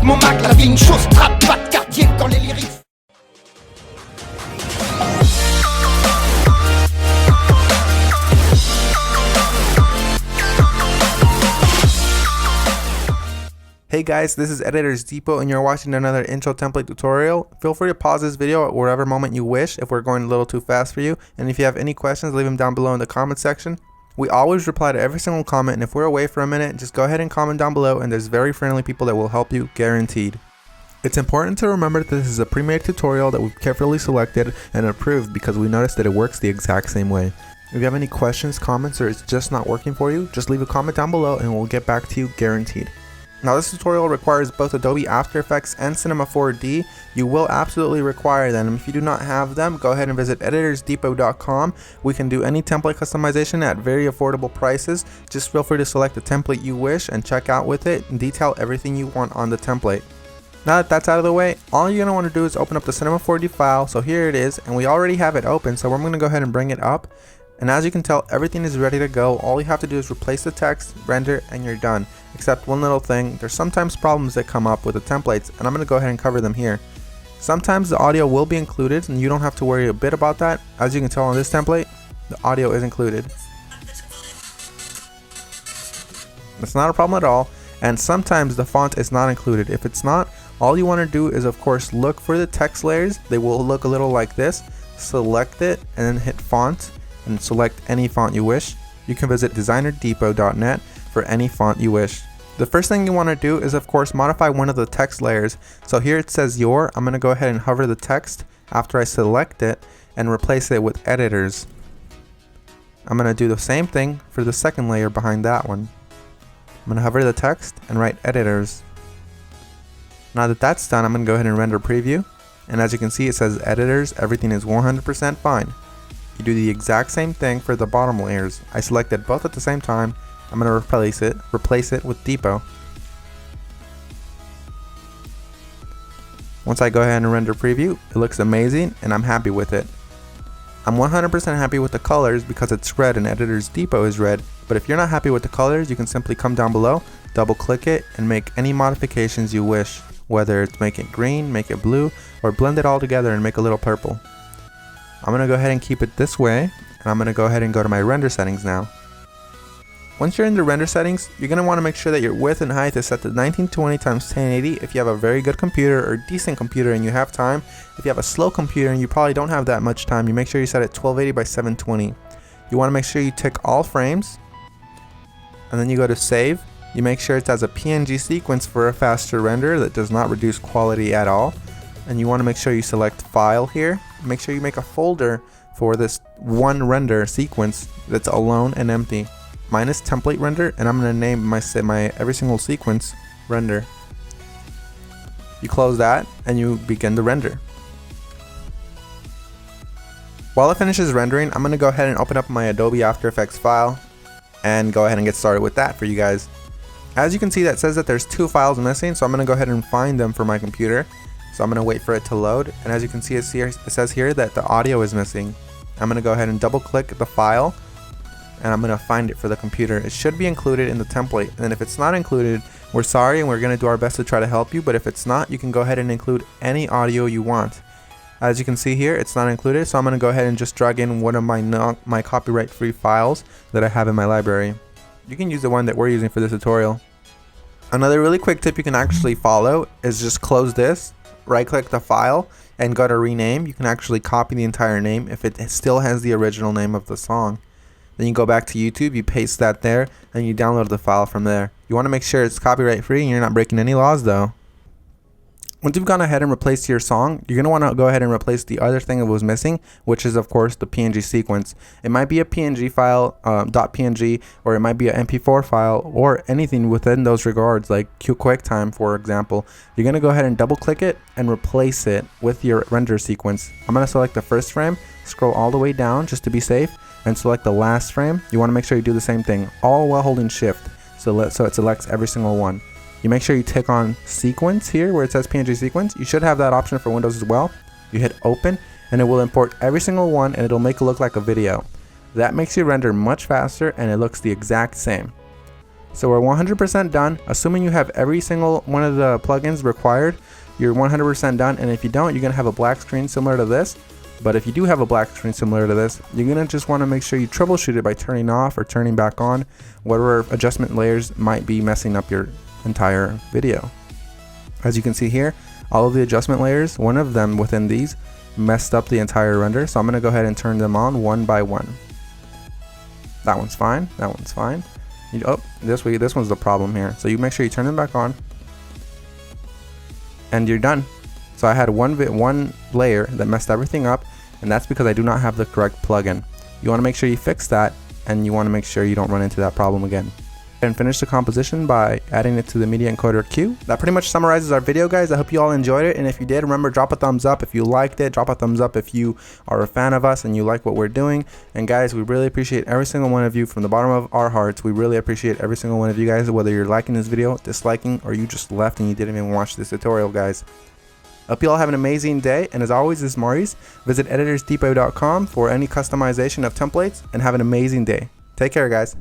mon Mac, la vie une chose, trappe pas de quartier dans les lyrics. Hey guys, this is Editors Depot and you're watching another intro template tutorial. Feel free to pause this video at whatever moment you wish if we're going a little too fast for you. And if you have any questions, leave them down below in the comment section. We always reply to every single comment, and if we're away for a minute, just go ahead and comment down below and there's very friendly people that will help you, guaranteed. It's important to remember that this is a pre-made tutorial that we've carefully selected and approved because we noticed that it works the exact same way. If you have any questions, comments, or it's just not working for you, just leave a comment down below and we'll get back to you, guaranteed. Now this tutorial requires both Adobe After Effects and Cinema 4D. You will absolutely require them. If you do not have them, go ahead and visit EditorsDepot.com. We can do any template customization at very affordable prices. Just feel free to select the template you wish and check out with it and detail everything you want on the template. Now that that's out of the way, all you're going to want to do is open up the Cinema 4D file. So here it is, and we already have it open, so I'm going to go ahead and bring it up. And as you can tell, everything is ready to go. All you have to do is replace the text, render, and you're done. Except one little thing, there's sometimes problems that come up with the templates, and I'm going to go ahead and cover them here. Sometimes the audio will be included, and you don't have to worry a bit about that. As you can tell on this template, the audio is included. It's not a problem at all, and sometimes the font is not included. If it's not, all you want to do is of course look for the text layers. They will look a little like this. Select it, and then hit font. And select any font you wish. You can visit designerdepot.net for any font you wish. The first thing you want to do is of course modify one of the text layers. So here it says your. I'm going to go ahead and hover the text after I select it and replace it with editors. I'm going to do the same thing for the second layer behind that one. I'm going to hover the text and write editors. Now that that's done, I'm going to go ahead and render preview. And as you can see, it says editors, everything is 100% fine. You do the exact same thing for the bottom layers. I selected both at the same time. I'm going to replace it with Depot. Once I go ahead and render preview, it looks amazing and I'm happy with it. I'm 100% happy with the colors because it's red and Editors Depot is red. But if you're not happy with the colors, you can simply come down below, double click it, and make any modifications you wish. Whether it's make it green, make it blue, or blend it all together and make a little purple. I'm going to go ahead and keep it this way, and I'm going to go ahead and go to my render settings now. Once you're in the render settings, you're going to want to make sure that your width and height is set to 1920 x 1080 if you have a very good computer or decent computer and you have time. If you have a slow computer and you probably don't have that much time, you make sure you set it 1280 by 720. You want to make sure you tick all frames, and then you go to save. You make sure it has a PNG sequence for a faster render that does not reduce quality at all. And you want to make sure you select file here. Make sure you make a folder for this one render sequence that's alone and empty. Mine is template render, and I'm going to name my every single sequence render. You close that and you begin the render. While it finishes rendering, I'm going to go ahead and open up my Adobe After Effects file and go ahead and get started with that for you guys. As you can see, that says that there's two files missing, so I'm going to go ahead and find them for my computer. So I'm going to wait for it to load, and as you can see, it says here that the audio is missing. I'm going to go ahead and double click the file, and I'm going to find it for the computer. It should be included in the template, and if it's not included, we're sorry and we're going to do our best to try to help you, but if it's not, you can go ahead and include any audio you want. As you can see here, it's not included, so I'm going to go ahead and just drag in one of my copyright-free files that I have in my library. You can use the one that we're using for this tutorial. Another really quick tip you can actually follow is just close this, right click the file, and go to rename. You can actually copy the entire name if it still has the original name of the song. Then you go back to YouTube, you paste that there, and you download the file from there. You want to make sure it's copyright free and you're not breaking any laws though. Once you've gone ahead and replaced your song, you're going to want to go ahead and replace the other thing that was missing, which is of course the PNG sequence. It might be a PNG file, .png, or it might be an MP4 file, or anything within those regards, like QuickTime for example. You're going to go ahead and double click it and replace it with your render sequence. I'm going to select the first frame, scroll all the way down just to be safe, and select the last frame. You want to make sure you do the same thing, all while holding shift, so it selects every single one. You make sure you tick on sequence here where it says PNG sequence. You should have that option for Windows as well. You hit open and it will import every single one and it'll make it look like a video. That makes your render much faster and it looks the exact same. So we're 100% done. Assuming you have every single one of the plugins required, you're 100% done. And if you don't, you're gonna have a black screen similar to this. But if you do have a black screen similar to this, you're gonna just wanna make sure you troubleshoot it by turning off or turning back on whatever adjustment layers might be messing up your entire video. As you can see here, all of the adjustment layers, one of them within these messed up the entire render. So I'm gonna go ahead and turn them on one by one. That one's fine, that one's fine. Oh, this one's the problem here. So you make sure you turn them back on and you're done. So I had one layer that messed everything up, and that's because I do not have the correct plugin. You want to make sure you fix that, and you want to make sure you don't run into that problem again. And finish the composition by adding it to the media encoder queue. That pretty much summarizes our video, guys. I hope you all enjoyed it, and if you did, remember, drop a thumbs up if you liked it. Drop a thumbs up if you are a fan of us and you like what we're doing. And guys, we really appreciate every single one of you from the bottom of our hearts. We really appreciate every single one of you guys, whether you're liking this video, disliking, or you just left and you didn't even watch this tutorial, guys. Hope you all have an amazing day, and as always, this is Maurice. Visit EditorsDepot.com for any customization of templates, and have an amazing day. Take care, guys.